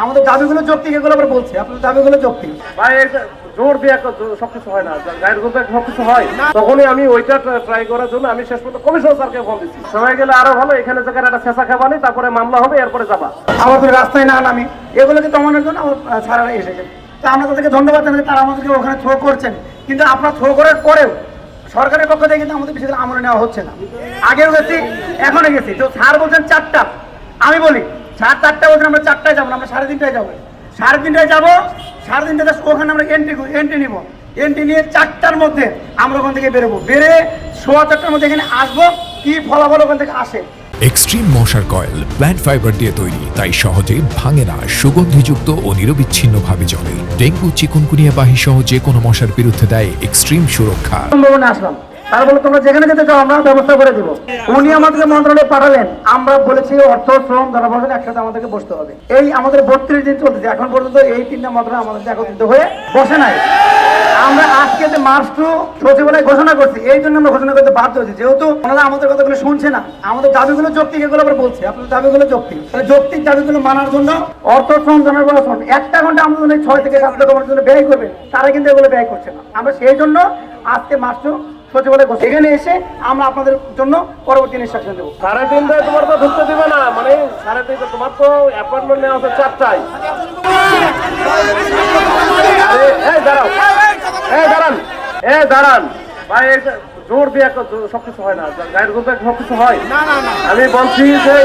আমাদের দাবিগুলো যৌক্তিক, এগুলো আবার বলছে আপনার দাবিগুলো যৌক্তিক। ভাই জোর দিয়ে সবকিছু হয় না, গায়ের জোর দিয়ে সবকিছু হয়। তখনই আমি ওইটা ট্রাই করার জন্য আমি শেষ পর্যন্ত কমিশনার স্যারকে ফোন দিচ্ছি, সময় গেলে আরো ভালো, এখানে জায়গায় একটা শেষা খাবানি, তারপরে মামলা হবে, এরপরে যাবা। আমাদের রাস্তায় না নামি এগুলোকে দমানোর জন্য আমার স্যারেরা এসেছেন। তা আমরা তাদেরকে ধন্যবাদ জানাই, তারা আমাদেরকে ওখানে থ্রো করছেন। কিন্তু আপনারা থ্রো করার পরেও সরকারের পক্ষ থেকে কিন্তু আমাদের বিষয়গুলো আমলে নেওয়া হচ্ছে না। আগেও গেছি, এখনো গেছি, তো স্যার বলছেন 4টা, আমি বলি স্যার 4টা বলছেন, আমরা 4টায় যাবো না, আমরা 3:30টায় যাবো। 3:30টায় যাবো, 3:30টায় ওখানে আমরা এন্ট্রি নিব, এন্ট্রি নিয়ে 4টার মধ্যে আমরা ওখান থেকে বেরোবো, বেরিয়ে 4:15টার মধ্যে এখানে আসবো। কি ফলাফল ওখান থেকে আসে। এক্সট্রিম মশার কয়েল প্ল্যান্ট ফাইবার দিয়ে তৈরি, তাই সহজে ভাঙে না, সুগন্ধিযুক্ত ও নিরবিচ্ছিন্নভাবে জ্বলে। ডেঙ্গু, চিকুনগুনিয়া বাহি সহ যে কোনো মশার বিরুদ্ধে দেয় এক্সট্রিম সুরক্ষা। ভবনে আসলাম, তারা বলে তোমরা যেখানে যেতে চাও আমরা ব্যবস্থা করে দিব। উনি আমাদেরকে মন্ত্রণালয়ে পাঠালেন, আমরা বলেছি অর্থ, শ্রম, জনবল একসাথে আমাদেরকে বসতে হবে। এই আমাদের 32 দিন চলতেছে, এখন পর্যন্ত এই 3টা মন্ত্রণালয় আমাদের একত্রিত হয়ে বসে নাই। আমরা আজকে যে মার্চ টু সচিবালয় ঘোষণা করছি, এই জন্য আমরা ঘোষণা করতে বাধ্য হয়েছি, যেহেতু ওনারা আমাদের কথাগুলো শুনছে না। আমাদের দাবিগুলো যৌক্তিক, এগুলো আবার বলছে আপনার দাবিগুলো যৌক্তিক। তাহলে যৌক্তিক দাবিগুলো মানার জন্য অর্থ, শ্রম, জনবল, 1 ঘন্টা আমাদের 6 থেকে 7 টাকা জন্য ব্যয় করবে, তারা কিন্তু এগুলো ব্যয় করছে না। আমরা সেই জন্য আজকে মার্চ টু সচিবালয় এখানে এসে আমরা আপনাদের জন্য পরবর্তী ইনস্ট্রাকশন দেবো। 3:30টায় তোমার তো ঢুকতে দিবে না, মানে 3:30 তোমার তো অ্যাপয়েন্টমেন্ট নেওয়া হচ্ছে 4টায়। দাঁড়ান ভাই, জোর দিয়ে সবকিছু হয় না, গায়ের জোর দিয়ে সবকিছু হয়। আমি বলছি যে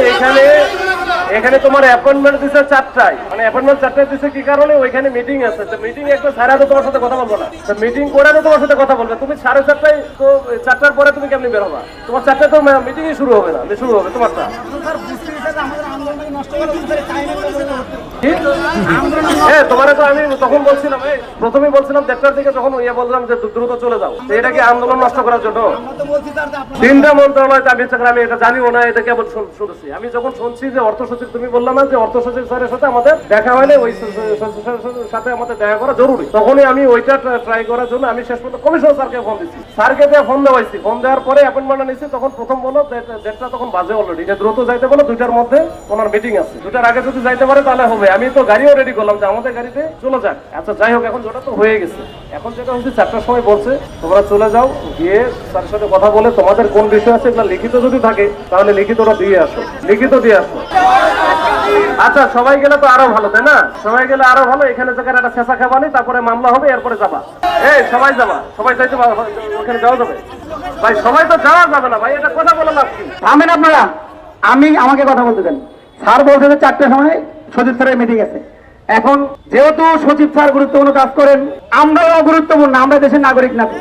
এখানে তোমার অ্যাপয়েন্টমেন্ট দিচ্ছে 4টায়, মানে অ্যাপয়েন্টমেন্ট 4টায় দিচ্ছে কি কারণে, ওইখানে মিটিং আছে। মিটিং একটা স্যার তো তোমার সাথে কথা বলবো না, মিটিং করে তো তোমার সাথে কথা বলবে। তুমি 4:30টায় তো 4টার পরে তুমি কেমনি বের হবা? তোমার 4টায় তো মিটিংই শুরু হবে না, শুরু হবে তোমারটা। তোমার তো আমি তখন বলছিলাম, প্রথমেই বলছিলাম 1:30টার দিকে, যখন ইয়ে বললাম যে দ্রুত চলে যাও, এটা কি আন্দোলন নষ্ট করার জন্য? 3টা মন্ত্রণালয় আমি এটা জানিও না, এটা কেবল শুনছি। আমি যখন শুনছি যে অর্থ সচিব, তুমি বললাম না যে অর্থ সচিব স্যারের সাথে আমাদের দেখা হলে ওই সাথে আমাদের দেখা করা জরুরি, তখনই আমি ওইটা ট্রাই করার জন্য আমি শেষ পর্যন্ত কমিশনার স্যারকে ফোন দিচ্ছি। স্যারকে দিয়ে ফোন দেওয়াইছি, ফোন দেওয়ার পরে অ্যাপয়েন্টমেন্ট নিচ্ছি। তখন প্রথম বলো 1:30টা তখন বাজে অলরেডি, যে দ্রুত যাইতে বলো, 2টার মধ্যে ওনার মিটিং আছে, 2টার আগে যদি যাইতে পারে তাহলে হবে। আমি তো গাড়িও রেডি করলাম যে আমাদের গাড়িতে চলে যাক। আচ্ছা যাই হোক, এখন যেটা তো হয়ে গেছে, এখন যেটা হচ্ছে 4টার সময় বলছে তোমরা চলে যাও, গিয়ে স্যারের সাথে কথা বলে তোমাদের কোন বিষয় আছে এগুলো লিখিত যদি থাকে তাহলে লিখিতটা দিয়ে আসো, লিখিত দিয়ে আসো। আচ্ছা সবাই গেলে তো আরো ভালো, তাই না? সবাই গেলে আরো ভালো, এখানে জায়গায় একটা শেষা খাবানি, তারপরে মামলা হবে, এরপরে যাবা। সবাই যাবা, সবাই যাইতে ওখানে যাওয়া যাবে ভাই? সবাই তো যাওয়া যাবে না ভাই, এটা কথা বলে লাভ কি? থামেন আপনারা, আমাকে কথা বলতে দেন। স্যার বলছে যে 4টার সময় সচিব স্যারের মিটিং আছে। এখন যেহেতু সচিব স্যার গুরুত্বপূর্ণ কাজ করেন, আমরাও গুরুত্বপূর্ণ, আমরা দেশের নাগরিক না।